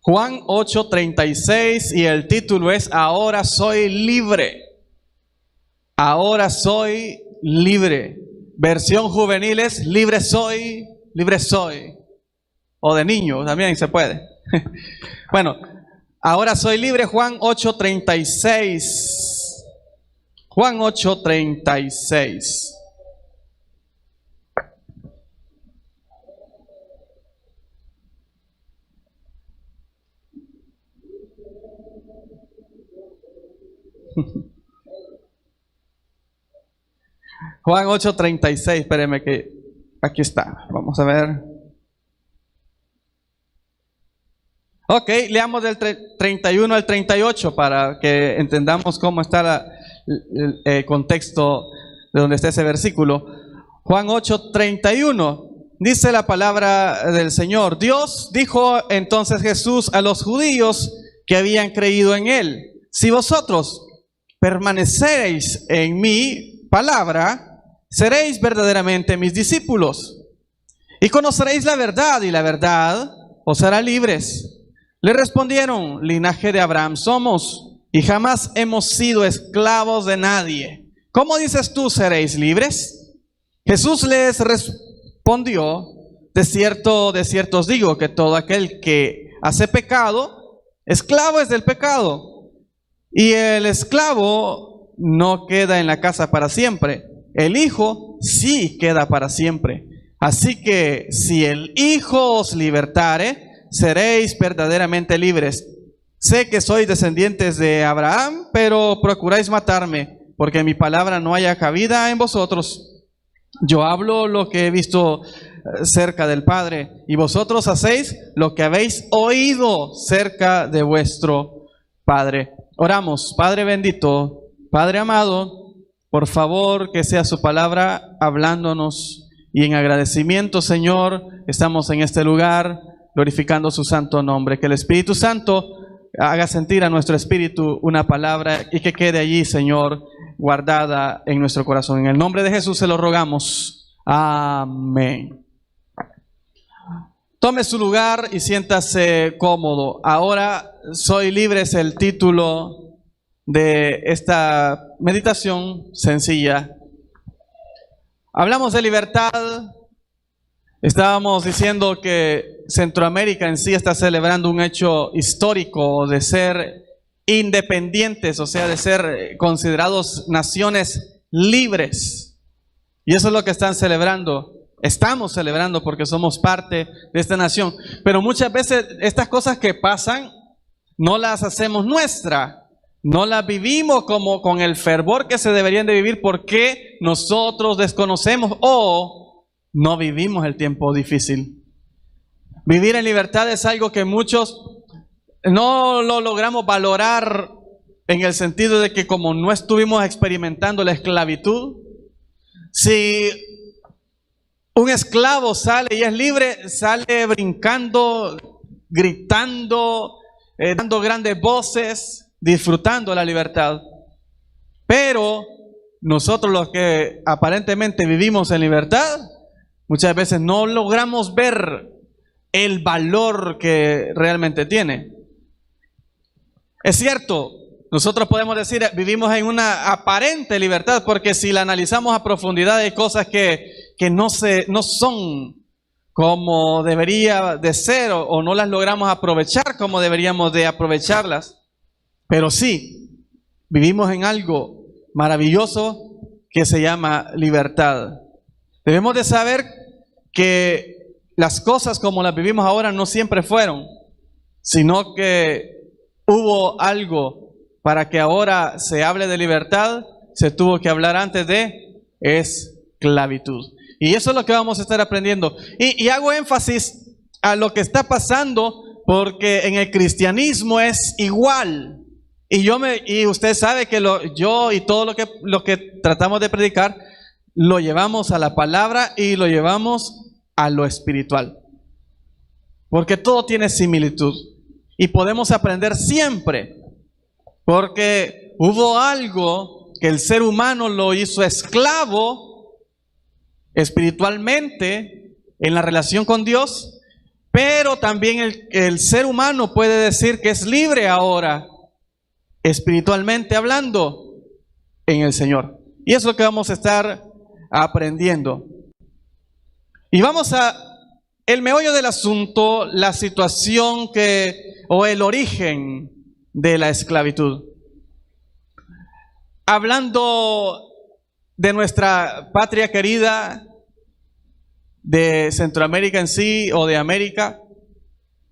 Juan 8:36 y el título es Ahora soy libre. Ahora soy libre. Versión juvenil es libre soy, libre soy. O de niño también se puede. Bueno, ahora soy libre, Juan 8:36. Juan 8:36. Juan 8:36, espéreme que aquí está. Vamos a ver. Ok, leamos del 31 al 38 para que entendamos cómo está el contexto de donde está ese versículo. Juan 8:31, dice la palabra del Señor. Dios dijo entonces Jesús a los judíos que habían creído en Él: si vosotros permaneceréis en mi palabra, seréis verdaderamente mis discípulos, y conoceréis la verdad, y la verdad os hará libres. Le respondieron: linaje de Abraham somos, y jamás hemos sido esclavos de nadie. ¿Cómo dices tú, seréis libres? Jesús les respondió: de cierto os digo, que todo aquel que hace pecado, esclavo es del pecado. Y el esclavo no queda en la casa para siempre, el Hijo sí queda para siempre. Así que si el Hijo os libertare, seréis verdaderamente libres. Sé que sois descendientes de Abraham, pero procuráis matarme, porque mi palabra no haya cabida en vosotros. Yo hablo lo que he visto cerca del Padre, y vosotros hacéis lo que habéis oído cerca de vuestro Padre. Oramos. Padre bendito, Padre amado, por favor que sea su palabra hablándonos, y en agradecimiento, Señor, estamos en este lugar glorificando su santo nombre. Que el Espíritu Santo haga sentir a nuestro espíritu una palabra y que quede allí, Señor, guardada en nuestro corazón. En el nombre de Jesús se lo rogamos. Amén. Tome su lugar y siéntase cómodo. Ahora soy libre es el título de esta meditación sencilla. Hablamos de libertad. Estábamos diciendo que Centroamérica en sí está celebrando un hecho histórico de ser independientes, o sea, de ser considerados naciones libres. Y eso es lo que están celebrando. Estamos celebrando porque somos parte de esta nación. Pero muchas veces estas cosas que pasan no las hacemos nuestras. No las vivimos como con el fervor que se deberían de vivir porque nosotros desconocemos o no vivimos el tiempo difícil. Vivir en libertad es algo que muchos no lo logramos valorar en el sentido de que como no estuvimos experimentando la esclavitud, si un esclavo sale y es libre, sale brincando, gritando, dando grandes voces, disfrutando la libertad. Pero nosotros los que aparentemente vivimos en libertad, muchas veces no logramos ver el valor que realmente tiene. Es cierto, nosotros podemos decir vivimos en una aparente libertad, porque si la analizamos a profundidad hay cosas que no son como debería de ser o no las logramos aprovechar como deberíamos de aprovecharlas. Pero sí, vivimos en algo maravilloso que se llama libertad. Debemos de saber que las cosas como las vivimos ahora no siempre fueron, sino que hubo algo para que ahora se hable de libertad, se tuvo que hablar antes de esclavitud. Y eso es lo que vamos a estar aprendiendo. Y hago énfasis a lo que está pasando porque en el cristianismo es igual. Y usted sabe que yo y todo lo que tratamos de predicar lo llevamos a la palabra y lo llevamos a lo espiritual. Porque todo tiene similitud y podemos aprender siempre. Porque hubo algo que el ser humano lo hizo esclavo espiritualmente en la relación con Dios, Pero también el ser humano puede decir que es libre ahora, espiritualmente hablando, en el Señor. Y es lo que vamos a estar aprendiendo. Y vamos a el meollo del asunto, la situación o el origen de la esclavitud. Hablando de nuestra patria querida, de Centroamérica en sí o de América,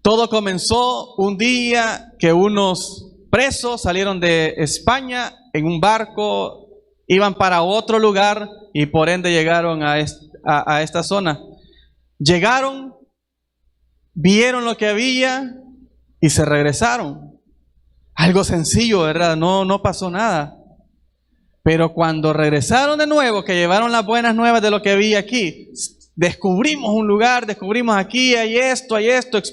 todo comenzó un día que unos presos salieron de España en un barco, iban para otro lugar y por ende llegaron a esta zona. Llegaron, vieron lo que había y se regresaron. Algo sencillo, ¿verdad? No pasó nada. Pero cuando regresaron de nuevo, que llevaron las buenas nuevas de lo que había aquí, descubrimos un lugar, descubrimos aquí, hay esto,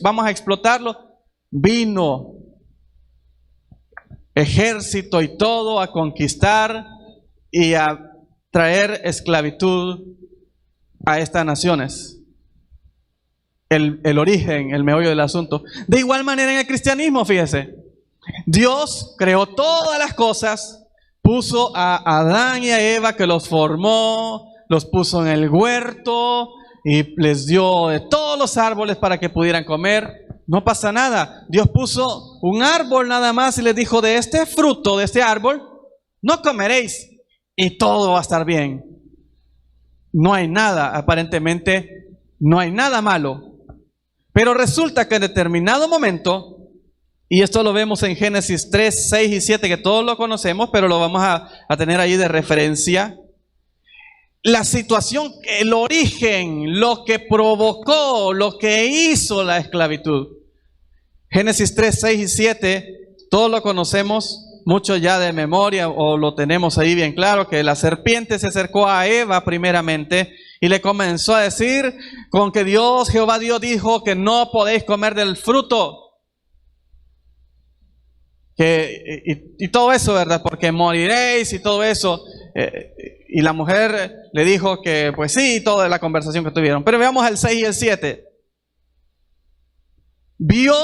vamos a explotarlo. Vino ejército y todo a conquistar y a traer esclavitud a estas naciones. El origen, el meollo del asunto. De igual manera en el cristianismo, fíjese, Dios creó todas las cosas, puso a Adán y a Eva, que los formó, los puso en el huerto y les dio de todos los árboles para que pudieran comer. No pasa nada. Dios puso un árbol nada más y les dijo: de este fruto, de este árbol, no comeréis y todo va a estar bien. No hay nada, aparentemente, no hay nada malo. Pero resulta que en determinado momento, y esto lo vemos en Génesis 3, 6 y 7, que todos lo conocemos, pero lo vamos a tener ahí de referencia. La situación, el origen, lo que provocó, lo que hizo la esclavitud. Génesis 3, 6 y 7, todos lo conocemos, mucho ya de memoria, o lo tenemos ahí bien claro, que la serpiente se acercó a Eva primeramente y le comenzó a decir con que Jehová Dios dijo que no podéis comer del fruto. Y todo eso, ¿verdad? Porque moriréis y todo eso. Y la mujer le dijo que pues sí, toda la conversación que tuvieron. Pero veamos el 6 y el 7. Vio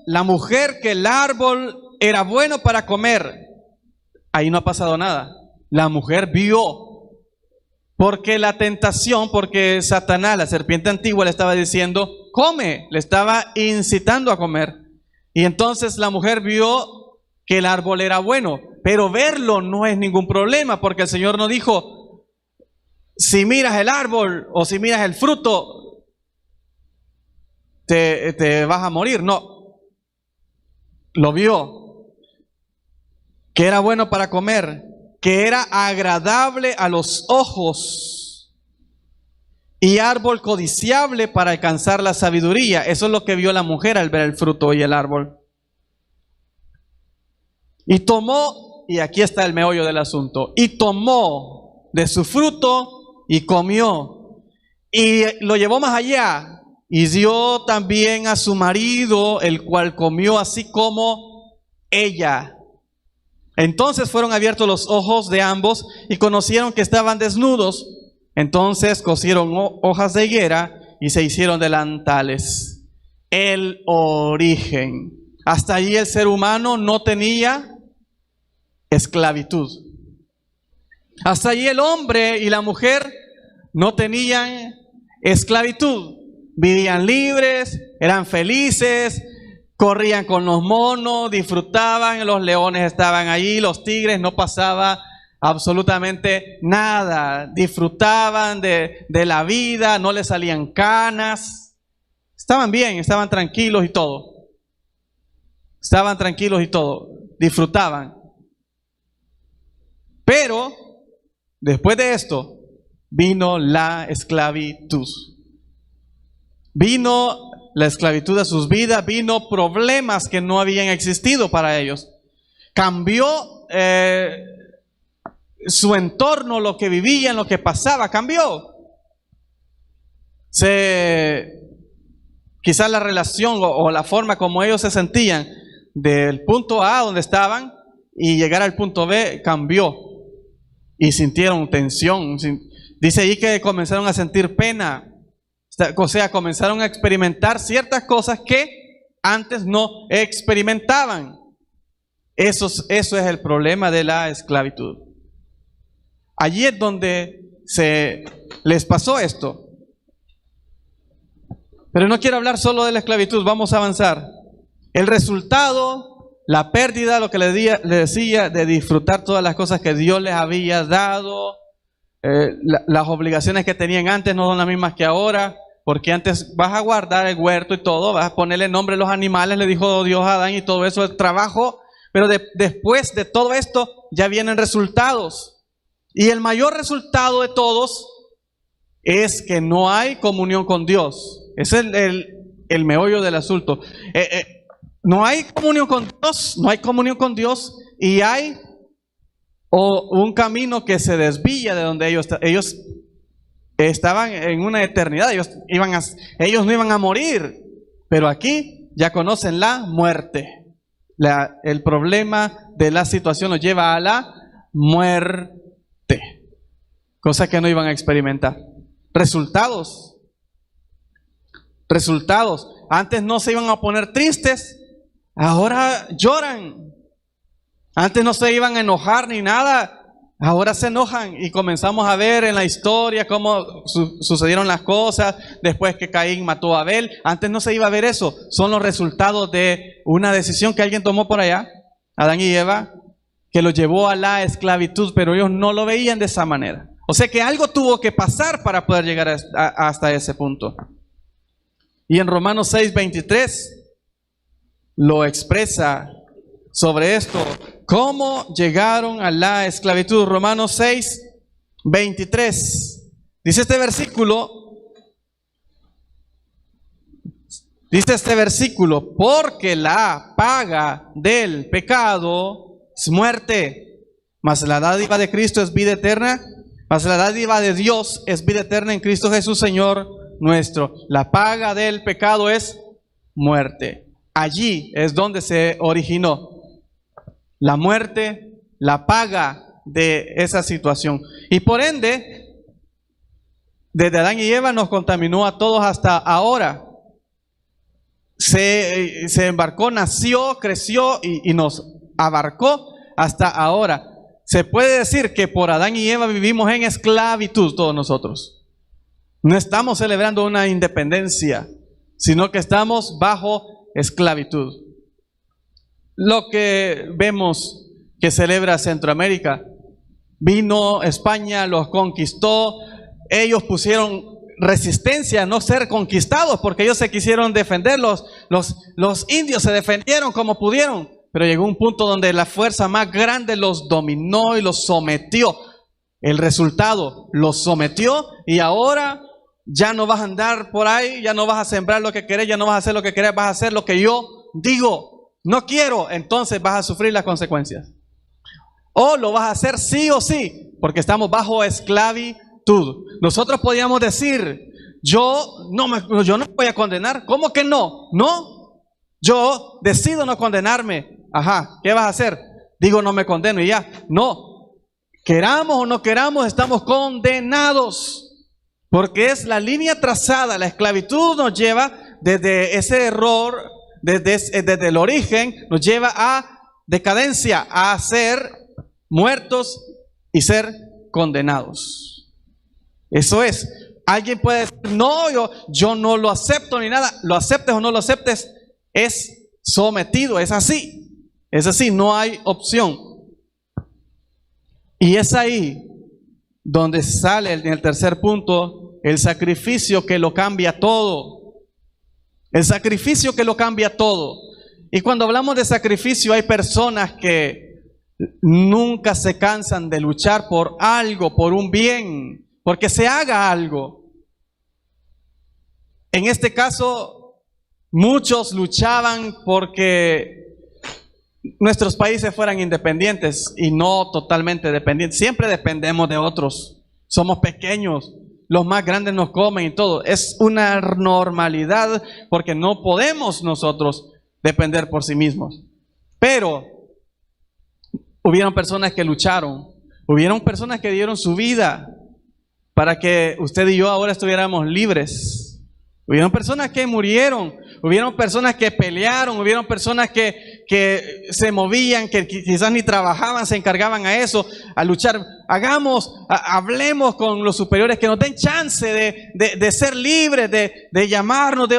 la mujer que el árbol era bueno para comer. Ahí no ha pasado nada. La mujer vio. Porque la tentación, porque Satanás, la serpiente antigua, le estaba diciendo: come, le estaba incitando a comer. Y entonces la mujer vio que el árbol era bueno, pero verlo no es ningún problema, porque el Señor no dijo: si miras el árbol o si miras el fruto, te vas a morir. No, lo vio, que era bueno para comer, que era agradable a los ojos y árbol codiciable para alcanzar la sabiduría. Eso es lo que vio la mujer al ver el fruto y el árbol. Y tomó, y aquí está el meollo del asunto, y tomó de su fruto y comió, y lo llevó más allá, y dio también a su marido, el cual comió así como ella. Entonces fueron abiertos los ojos de ambos y conocieron que estaban desnudos. Entonces cosieron hojas de higuera y se hicieron delantales. El origen. Hasta allí el ser humano no tenía esclavitud. Hasta allí el hombre y la mujer no tenían esclavitud. Vivían libres, eran felices, corrían con los monos, disfrutaban, los leones estaban allí, los tigres, no pasaba absolutamente nada. Disfrutaban de la vida, no les salían canas. Estaban bien, estaban tranquilos y todo. Estaban tranquilos y todo, disfrutaban. Pero después de esto vino la esclavitud. Vino la esclavitud a sus vidas, vino problemas que no habían existido para ellos. Cambió su entorno, lo que vivían, lo que pasaba, cambió. Quizás la relación o la forma como ellos se sentían del punto A donde estaban y llegar al punto B cambió. Y sintieron tensión. Dice ahí que comenzaron a sentir pena. O sea, comenzaron a experimentar ciertas cosas que antes no experimentaban. Eso es el problema de la esclavitud. Allí es donde les pasó esto. Pero no quiero hablar solo de la esclavitud, vamos a avanzar. El resultado, la pérdida, lo que le decía, de disfrutar todas las cosas que Dios les había dado, las obligaciones que tenían antes no son las mismas que ahora, porque antes vas a guardar el huerto y todo, vas a ponerle nombre a los animales, le dijo Dios a Adán, y todo eso es trabajo, pero después de todo esto ya vienen resultados. Y el mayor resultado de todos es que no hay comunión con Dios. Ese es el meollo del asunto. No hay comunión con Dios, no hay comunión con Dios, y hay un camino que se desvía de donde ellos estaban en una eternidad. Ellos no iban a morir, pero aquí ya conocen la muerte. El problema de la situación los lleva a la muerte, cosa que no iban a experimentar. Resultados. Antes no se iban a poner tristes, ahora lloran. Antes no se iban a enojar ni nada, ahora se enojan. Y comenzamos a ver en la historia cómo sucedieron las cosas después que Caín mató a Abel. Antes no se iba a ver eso. Son los resultados de una decisión que alguien tomó por allá, Adán y Eva, que los llevó a la esclavitud, pero ellos no lo veían de esa manera. O sea que algo tuvo que pasar para poder llegar hasta ese punto. Y en Romanos 6:23 lo expresa sobre esto. ¿Cómo llegaron a la esclavitud? Romanos 6:23. Dice este versículo, porque la paga del pecado es muerte, mas la dádiva de Cristo es vida eterna, mas la dádiva de Dios es vida eterna en Cristo Jesús, Señor nuestro. La paga del pecado es muerte. Allí es donde se originó la muerte, la paga de esa situación. Y por ende, desde Adán y Eva nos contaminó a todos hasta ahora. Se embarcó, nació, creció y nos abarcó hasta ahora. Se puede decir que por Adán y Eva vivimos en esclavitud todos nosotros. No estamos celebrando una independencia, sino que estamos bajo esclavitud. Lo que vemos que celebra Centroamérica, vino España, los conquistó, ellos pusieron resistencia a no ser conquistados porque ellos se quisieron defender, los indios se defendieron como pudieron, pero llegó un punto donde la fuerza más grande los dominó y los sometió. El resultado, los sometió, y ahora ya no vas a andar por ahí, ya no vas a sembrar lo que querés, ya no vas a hacer lo que querés, vas a hacer lo que yo digo. No quiero, entonces vas a sufrir las consecuencias. O lo vas a hacer sí o sí, porque estamos bajo esclavitud. Nosotros podíamos decir, yo no voy a condenar. ¿Cómo que no? No, yo decido no condenarme. Ajá, ¿qué vas a hacer? Digo, no me condeno y ya. No, queramos o no queramos, estamos condenados. Porque es la línea trazada. La esclavitud nos lleva desde ese error, desde el origen, nos lleva a decadencia, a ser muertos y ser condenados. Eso es. Alguien puede decir, no, yo no lo acepto ni nada. Lo aceptes o no lo aceptes, es sometido, es así. Es así, no hay opción. Y es ahí donde sale en el tercer punto el sacrificio que lo cambia todo. El sacrificio que lo cambia todo. Y cuando hablamos de sacrificio, hay personas que nunca se cansan de luchar por algo, por un bien, porque se haga algo. En este caso, muchos luchaban porque nuestros países fueran independientes y no totalmente dependientes. Siempre dependemos de otros. Somos pequeños, los más grandes nos comen y todo. Es una normalidad porque no podemos nosotros depender por sí mismos. Pero hubieron personas que lucharon, hubieron personas que dieron su vida para que usted y yo ahora estuviéramos libres. Hubieron personas que murieron, hubieron personas que pelearon, hubieron personas que se movían, que quizás ni trabajaban, se encargaban a eso, a luchar. Hablemos con los superiores que nos den chance de ser libres, de llamarnos de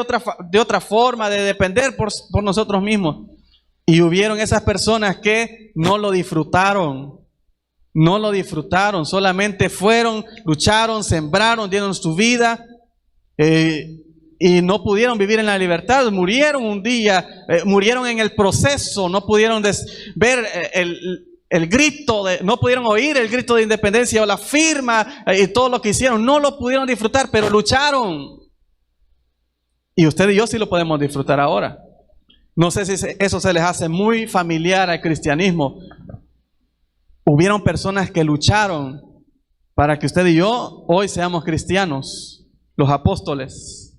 otra forma, de depender por nosotros mismos. Y hubieron esas personas que no lo disfrutaron. No lo disfrutaron, solamente fueron, lucharon, sembraron, dieron su vida y no pudieron vivir en la libertad. Murieron un día, murieron en el proceso, no pudieron ver el grito, no pudieron oír el grito de independencia o la firma y todo lo que hicieron. No lo pudieron disfrutar, pero lucharon. Y usted y yo sí lo podemos disfrutar ahora. No sé si eso se les hace muy familiar al cristianismo. Hubieron personas que lucharon para que usted y yo hoy seamos cristianos. Los apóstoles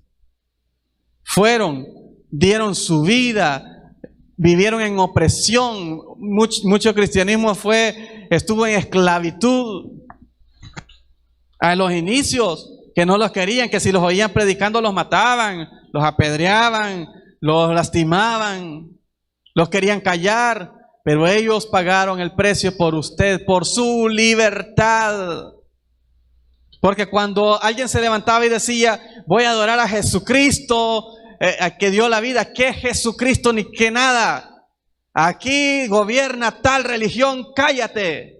dieron su vida, vivieron en opresión. Mucho cristianismo estuvo en esclavitud. A los inicios, que no los querían, que si los oían predicando los mataban, los apedreaban, los lastimaban, los querían callar. Pero ellos pagaron el precio por usted, por su libertad. Porque cuando alguien se levantaba y decía, voy a adorar a Jesucristo, que dio la vida, ¿qué Jesucristo ni qué nada? Aquí gobierna tal religión, cállate.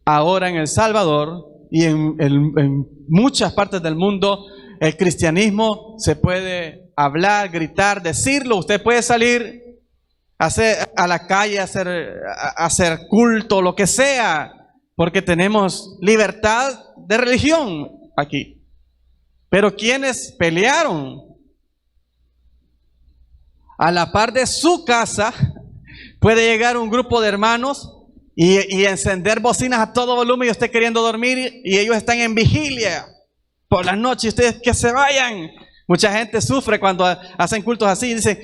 Ahora en El Salvador y en muchas partes del mundo, el cristianismo se puede hablar, gritar, decirlo. Usted puede salir a la calle, hacer culto, lo que sea, porque tenemos libertad de religión aquí. Pero quienes pelearon a la par de su casa, puede llegar un grupo de hermanos y encender bocinas a todo volumen y usted queriendo dormir y ellos están en vigilia por las noches y ustedes que se vayan. Mucha gente sufre cuando hacen cultos así, dicen,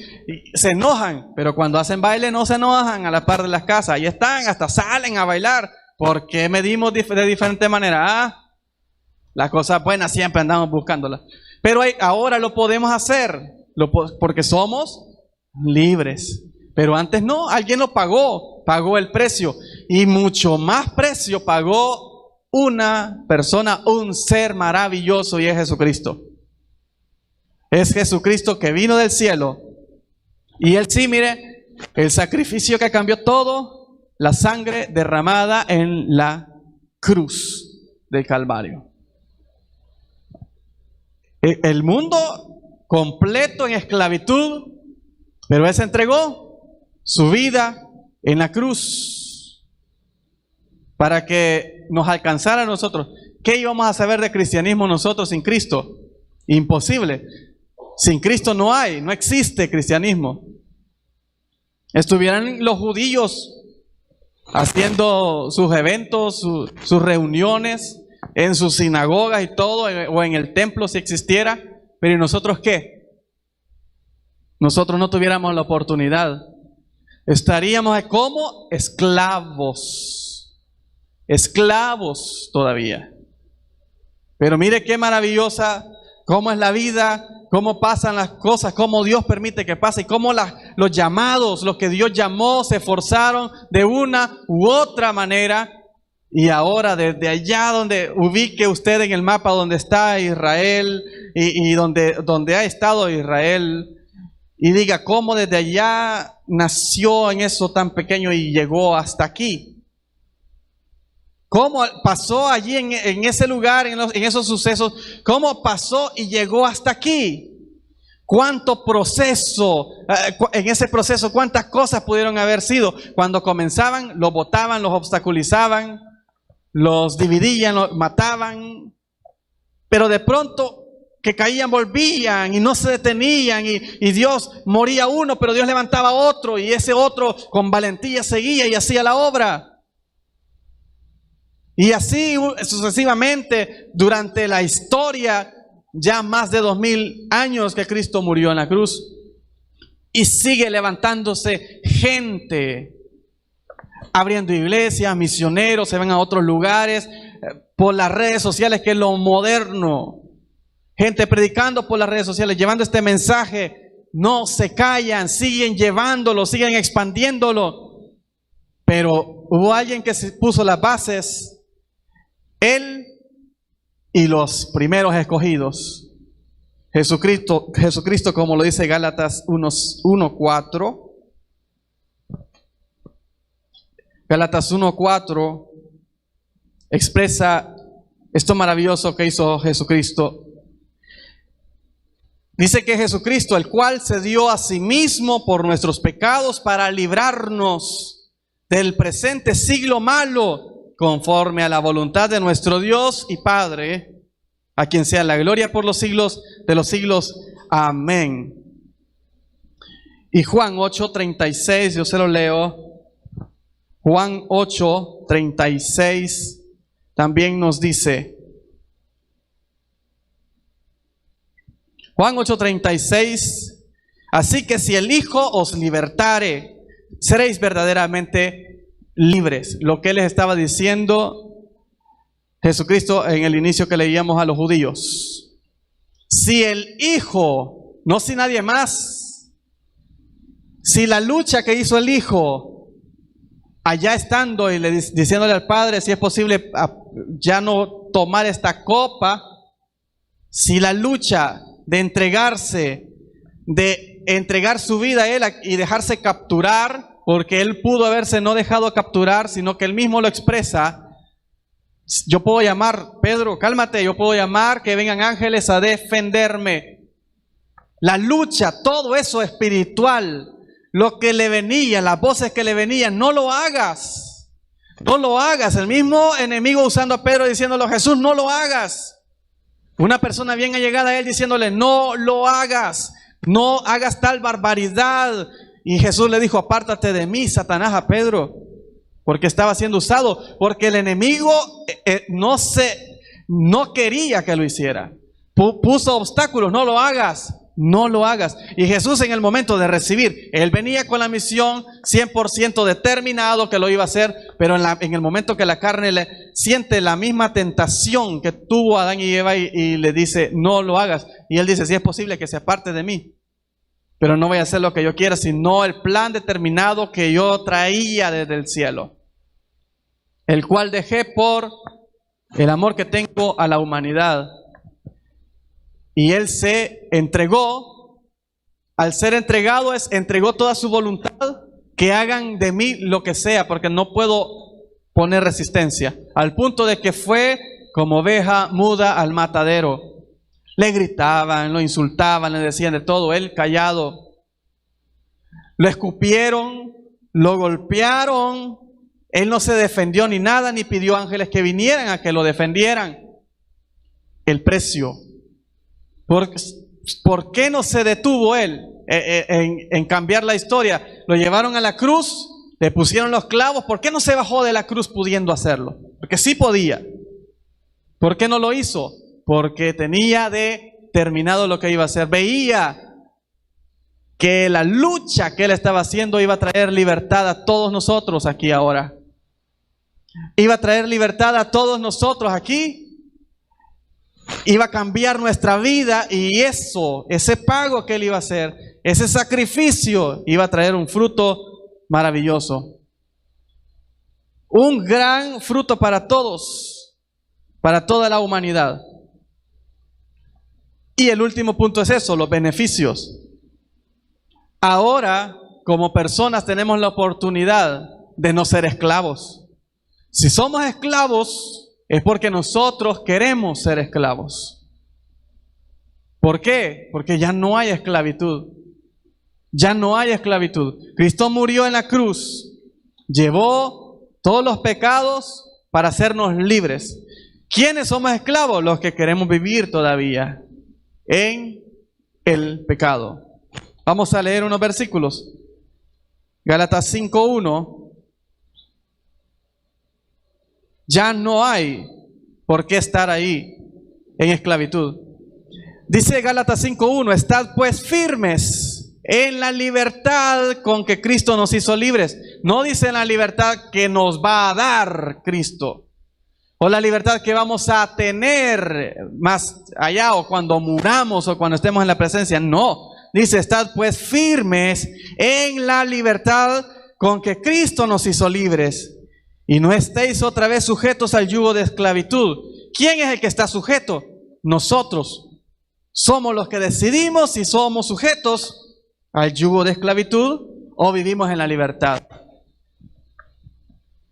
se enojan, pero cuando hacen baile no se enojan a la par de las casas. Ahí están, hasta salen a bailar. ¿Por qué medimos de diferente manera? Las cosas buenas siempre andamos buscándolas. Pero ahora lo podemos hacer, porque somos libres. Pero antes no, alguien lo pagó el precio. Y mucho más precio pagó una persona, un ser maravilloso, y es Jesucristo. Es Jesucristo que vino del cielo. Y él sí, mire, el sacrificio que cambió todo, la sangre derramada en la cruz del Calvario. El mundo completo en esclavitud, pero él se entregó su vida en la cruz para que nos alcanzara a nosotros. ¿Qué íbamos a saber de cristianismo nosotros sin Cristo? Imposible. Sin Cristo no existe cristianismo. Estuvieran los judíos haciendo sus eventos, sus reuniones en sus sinagogas y todo, o en el templo si existiera, pero ¿y nosotros qué? Nosotros no tuviéramos la oportunidad. Estaríamos como esclavos todavía. Pero mire qué maravillosa, cómo es la vida, cómo pasan las cosas, cómo Dios permite que pase y cómo los llamados, los que Dios llamó, se esforzaron de una u otra manera. Y ahora desde allá donde ubique usted en el mapa donde está Israel y donde ha estado Israel, y diga cómo desde allá nació en eso tan pequeño y llegó hasta aquí. ¿Cómo pasó allí en ese lugar, en esos sucesos? ¿Cómo pasó y llegó hasta aquí? ¿Cuánto proceso, en ese proceso, cuántas cosas pudieron haber sido? Cuando comenzaban, los botaban, los obstaculizaban, los dividían, los mataban. Pero de pronto que caían, volvían y no se detenían y Dios moría uno, pero Dios levantaba otro y ese otro con valentía seguía y hacía la obra. Y así sucesivamente durante la historia, ya más de 2000 años que Cristo murió en la cruz, y sigue levantándose gente, abriendo iglesias, misioneros, se van a otros lugares, por las redes sociales, que es lo moderno. gente predicando por las redes sociales, llevando este mensaje. No se callan, siguen llevándolo, siguen expandiéndolo. Pero hubo alguien que se puso las bases, él y los primeros escogidos. Jesucristo, como lo dice Gálatas 1:4. Gálatas 1:4 expresa esto maravilloso que hizo Jesucristo. Dice que Jesucristo, el cual se dio a sí mismo por nuestros pecados para librarnos del presente siglo malo, conforme a la voluntad de nuestro Dios y Padre, a quien sea la gloria por los siglos de los siglos. Amén. Y Juan 8:36, yo se lo leo. Juan 8:36 también nos dice. Juan 8:36, así que si el Hijo os libertare, seréis verdaderamente libres. Lo que les estaba diciendo Jesucristo en el inicio que leíamos a los judíos. Si el Hijo, no si nadie más, si la lucha que hizo el Hijo, allá estando y diciéndole al Padre si es posible ya no tomar esta copa, si la lucha de entregarse, de entregar su vida a Él y dejarse capturar, porque Él pudo haberse no dejado capturar, sino que Él mismo lo expresa. Yo puedo llamar, Pedro, cálmate, yo puedo llamar que vengan ángeles a defenderme. La lucha, todo eso espiritual, lo que le venía, las voces que le venían, no lo hagas. No lo hagas. El mismo enemigo usando a Pedro diciéndole, Jesús, no lo hagas. Una persona bien allegada a él diciéndole, no lo hagas, no hagas tal barbaridad. Y Jesús le dijo, apártate de mí, Satanás, a Pedro, porque estaba siendo usado, porque el enemigo no quería que lo hiciera. Puso obstáculos, no lo hagas. No lo hagas. Y Jesús en el momento de recibir, Él venía con la misión 100% determinado que lo iba a hacer, pero en el momento que la carne le siente la misma tentación que tuvo Adán y Eva y le dice, no lo hagas. Y Él dice, si es posible que se aparte de mí, pero no voy a hacer lo que yo quiera, sino el plan determinado que yo traía desde el cielo, el cual dejé por el amor que tengo a la humanidad. Y Él se entregó. Al ser entregado entregó toda su voluntad, que hagan de mí lo que sea, porque no puedo poner resistencia, al punto de que fue como oveja muda al matadero. Le gritaban, lo insultaban, le decían de todo, Él callado. Lo escupieron, lo golpearon, Él no se defendió ni nada, ni pidió ángeles que vinieran a que lo defendieran. El precio. ¿Por qué no se detuvo Él en cambiar la historia? Lo llevaron a la cruz, le pusieron los clavos. ¿Por qué no se bajó de la cruz pudiendo hacerlo? Porque sí podía. ¿Por qué no lo hizo? Porque tenía determinado lo que iba a hacer. Veía que la lucha que Él estaba haciendo iba a traer libertad a todos nosotros aquí ahora. Iba a traer libertad a todos nosotros aquí. Iba a cambiar nuestra vida, y ese pago que Él iba a hacer, ese sacrificio, iba a traer un fruto maravilloso. Un gran fruto para todos, para toda la humanidad. Y el último punto es eso, los beneficios. Ahora, como personas, tenemos la oportunidad de no ser esclavos. Si somos esclavos, es porque nosotros queremos ser esclavos. ¿Por qué? Porque ya no hay esclavitud. Ya no hay esclavitud. Cristo murió en la cruz, llevó todos los pecados para hacernos libres. ¿Quiénes somos esclavos? Los que queremos vivir todavía en el pecado. Vamos a leer unos versículos. Gálatas 5:1. Ya no hay por qué estar ahí en esclavitud. Dice Gálatas 5:1, estad pues firmes en la libertad con que Cristo nos hizo libres. No dice en la libertad que nos va a dar Cristo, o la libertad que vamos a tener más allá, o cuando muramos, o cuando estemos en la presencia. No, dice, estad pues firmes en la libertad con que Cristo nos hizo libres, y no estéis otra vez sujetos al yugo de esclavitud. ¿Quién es el que está sujeto? Nosotros. Somos los que decidimos si somos sujetos al yugo de esclavitud o vivimos en la libertad.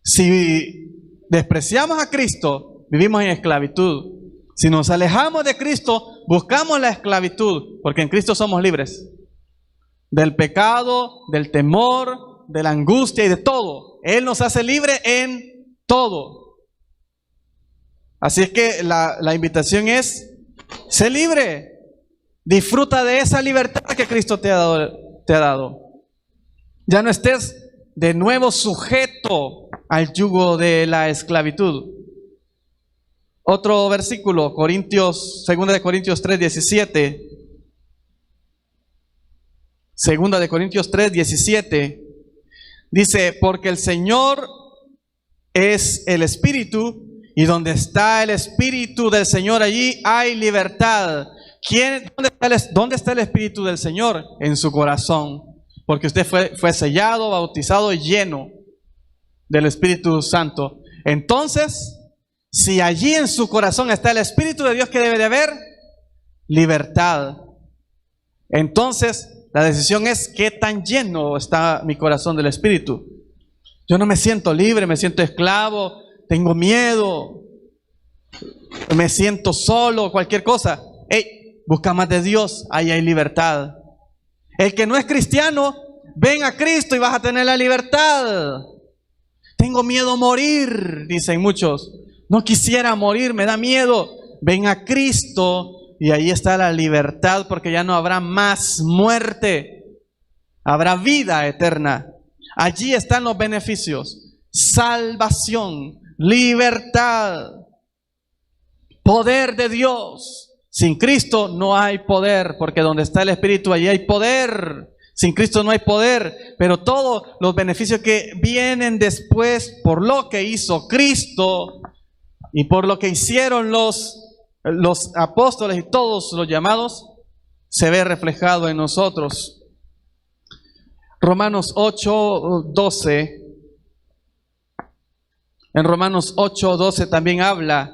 Si despreciamos a Cristo, vivimos en esclavitud. Si nos alejamos de Cristo, buscamos la esclavitud, porque en Cristo somos libres del pecado, del temor, de la angustia y de todo. Él nos hace libre en todo. Así es que la invitación es: sé libre, disfruta de esa libertad que Cristo te ha dado. Ya no estés de nuevo sujeto al yugo de la esclavitud. Otro versículo, 2 de Corintios 3:17. 2 de Corintios 3:17 dice: porque el Señor es el Espíritu, y donde está el Espíritu del Señor, allí hay libertad. ¿Dónde está el Espíritu del Señor? En su corazón, porque usted fue sellado, bautizado y lleno del Espíritu Santo. Entonces, si allí en su corazón está el Espíritu de Dios, ¿qué debe de haber? Libertad. Entonces, la decisión es: ¿qué tan lleno está mi corazón del Espíritu? Yo no me siento libre, me siento esclavo, tengo miedo, me siento solo, cualquier cosa. Hey, busca más de Dios, ahí hay libertad. El que no es cristiano, ven a Cristo y vas a tener la libertad. Tengo miedo a morir, dicen muchos. No quisiera morir, me da miedo. Ven a Cristo y ahí está la libertad, porque ya no habrá más muerte, habrá vida eterna. Allí están los beneficios: salvación, libertad, poder de Dios. Sin Cristo no hay poder, porque donde está el Espíritu, allí hay poder. Sin Cristo no hay poder, pero todos los beneficios que vienen después por lo que hizo Cristo y por lo que hicieron los apóstoles y todos los llamados, se ve reflejado en nosotros. Romanos 8:12. En Romanos 8:12 también habla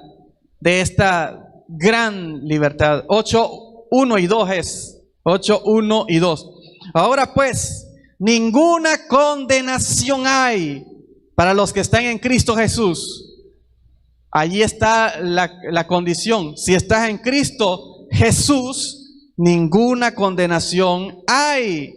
de esta gran libertad. 8:1 y 2 es. 8:1 y 2. Ahora pues, ninguna condenación hay para los que están en Cristo Jesús. Allí está la condición. Si estás en Cristo Jesús, ninguna condenación hay.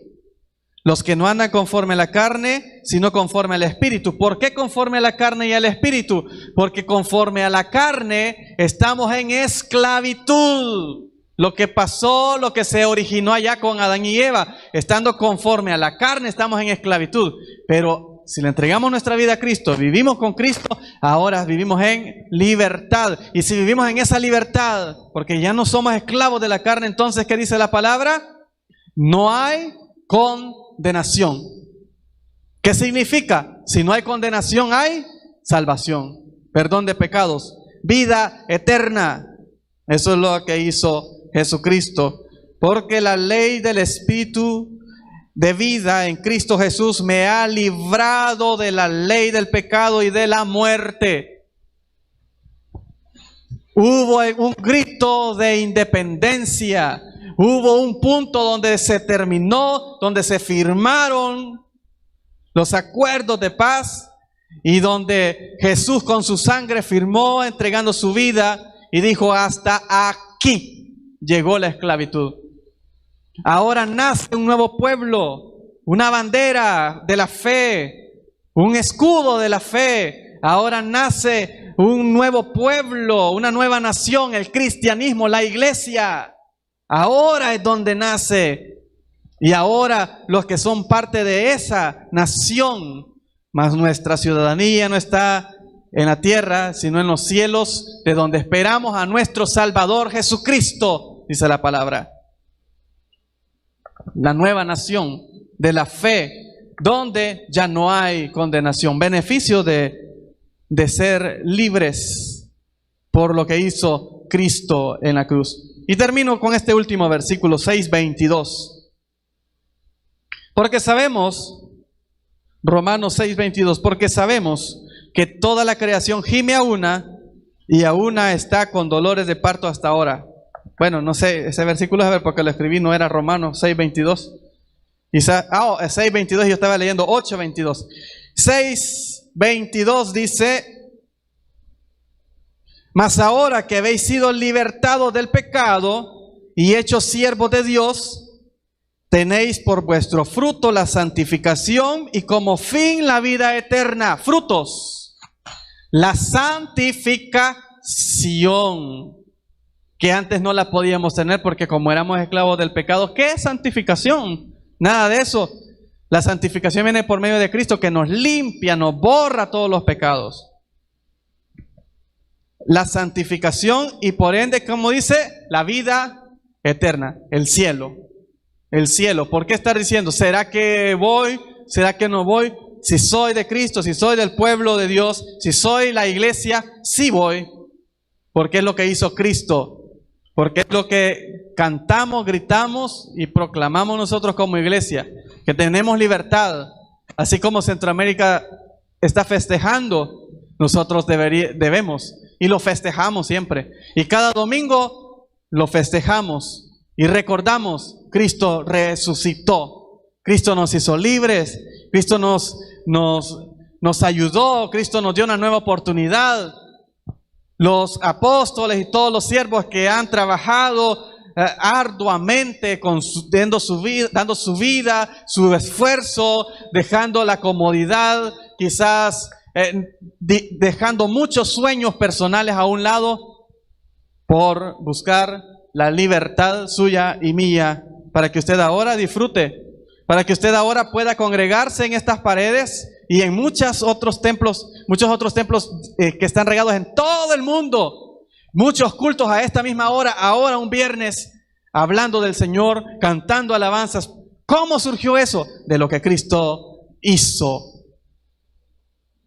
Los que no andan conforme a la carne, sino conforme al Espíritu. ¿Por qué conforme a la carne y al Espíritu? Porque conforme a la carne estamos en esclavitud. Lo que pasó, lo que se originó allá con Adán y Eva, estando conforme a la carne estamos en esclavitud. Pero si le entregamos nuestra vida a Cristo, vivimos con Cristo, ahora vivimos en libertad. Y si vivimos en esa libertad, porque ya no somos esclavos de la carne, entonces, ¿qué dice la palabra? No hay condenación. ¿Qué significa? Si no hay condenación, hay salvación, perdón de pecados, vida eterna. Eso es lo que hizo Jesucristo. Porque la ley del Espíritu de vida en Cristo Jesús me ha librado de la ley del pecado y de la muerte. Hubo un grito de independencia. Hubo un punto donde se terminó, donde se firmaron los acuerdos de paz y donde Jesús con su sangre firmó entregando su vida y dijo: hasta aquí llegó la esclavitud. Ahora nace un nuevo pueblo, una bandera de la fe, un escudo de la fe. Ahora nace un nuevo pueblo, una nueva nación, el cristianismo, la iglesia. Ahora es donde nace. Y ahora los que son parte de esa nación, mas nuestra ciudadanía no está en la tierra, sino en los cielos, de donde esperamos a nuestro Salvador Jesucristo, dice la palabra. La nueva nación de la fe, donde ya no hay condenación. Beneficio de ser libres por lo que hizo Cristo en la cruz. Y termino con este último versículo 6:22. Porque sabemos, Romanos 6:22, porque sabemos que toda la creación gime a una y a una está con dolores de parto hasta ahora. Bueno, no sé, ese versículo, a ver, porque lo escribí, no era Romanos 6:22. 6:22, yo estaba leyendo 8:22. 6:22 dice: mas ahora que habéis sido libertados del pecado y hechos siervos de Dios, tenéis por vuestro fruto la santificación y como fin la vida eterna. Frutos. La santificación, que antes no la podíamos tener porque como éramos esclavos del pecado. ¿Qué es santificación? Nada de eso. La santificación viene por medio de Cristo, que nos limpia, nos borra todos los pecados. La santificación y por ende, como dice, la vida eterna, el cielo. El cielo. ¿Por qué estar diciendo? ¿Será que voy? ¿Será que no voy? Si soy de Cristo, si soy del pueblo de Dios, si soy la iglesia, sí voy. Porque es lo que hizo Cristo. Porque es lo que cantamos, gritamos y proclamamos nosotros como iglesia. Que tenemos libertad. Así como Centroamérica está festejando, nosotros debemos. Y lo festejamos siempre. Y cada domingo lo festejamos y recordamos: Cristo resucitó. Cristo nos hizo libres. Cristo nos ayudó. Cristo nos dio una nueva oportunidad. Los apóstoles y todos los siervos que han trabajado arduamente, dando su vida, su esfuerzo, dejando la comodidad, quizás dejando muchos sueños personales a un lado por buscar la libertad suya y mía, para que usted ahora disfrute, para que usted ahora pueda congregarse en estas paredes y en muchos otros templos que están regados en todo el mundo, muchos cultos a esta misma hora, ahora un viernes, hablando del Señor, cantando alabanzas. ¿Cómo surgió eso? De lo que Cristo hizo.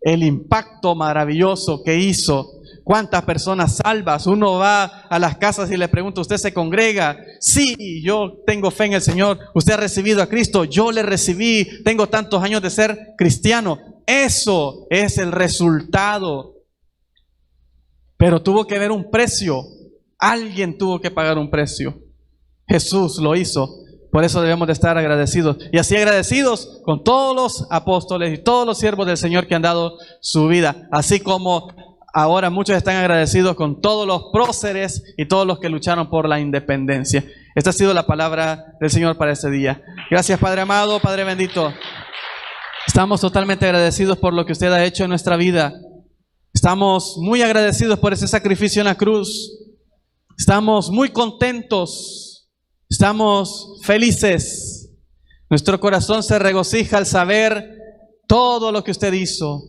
El impacto maravilloso que hizo. ¿Cuántas personas salvas? Uno va a las casas y le pregunta: ¿usted se congrega? Sí, yo tengo fe en el Señor. ¿Usted ha recibido a Cristo? Yo le recibí. Tengo tantos años de ser cristiano. Eso es el resultado. Pero tuvo que haber un precio. Alguien tuvo que pagar un precio. Jesús lo hizo. Por eso debemos de estar agradecidos. Y así agradecidos con todos los apóstoles y todos los siervos del Señor que han dado su vida. Así como ahora muchos están agradecidos con todos los próceres y todos los que lucharon por la independencia. Esta ha sido la palabra del Señor para este día. Gracias, Padre amado, Padre bendito. Estamos totalmente agradecidos por lo que usted ha hecho en nuestra vida. Estamos muy agradecidos por ese sacrificio en la cruz. Estamos muy contentos. Estamos felices. Nuestro corazón se regocija al saber todo lo que usted hizo.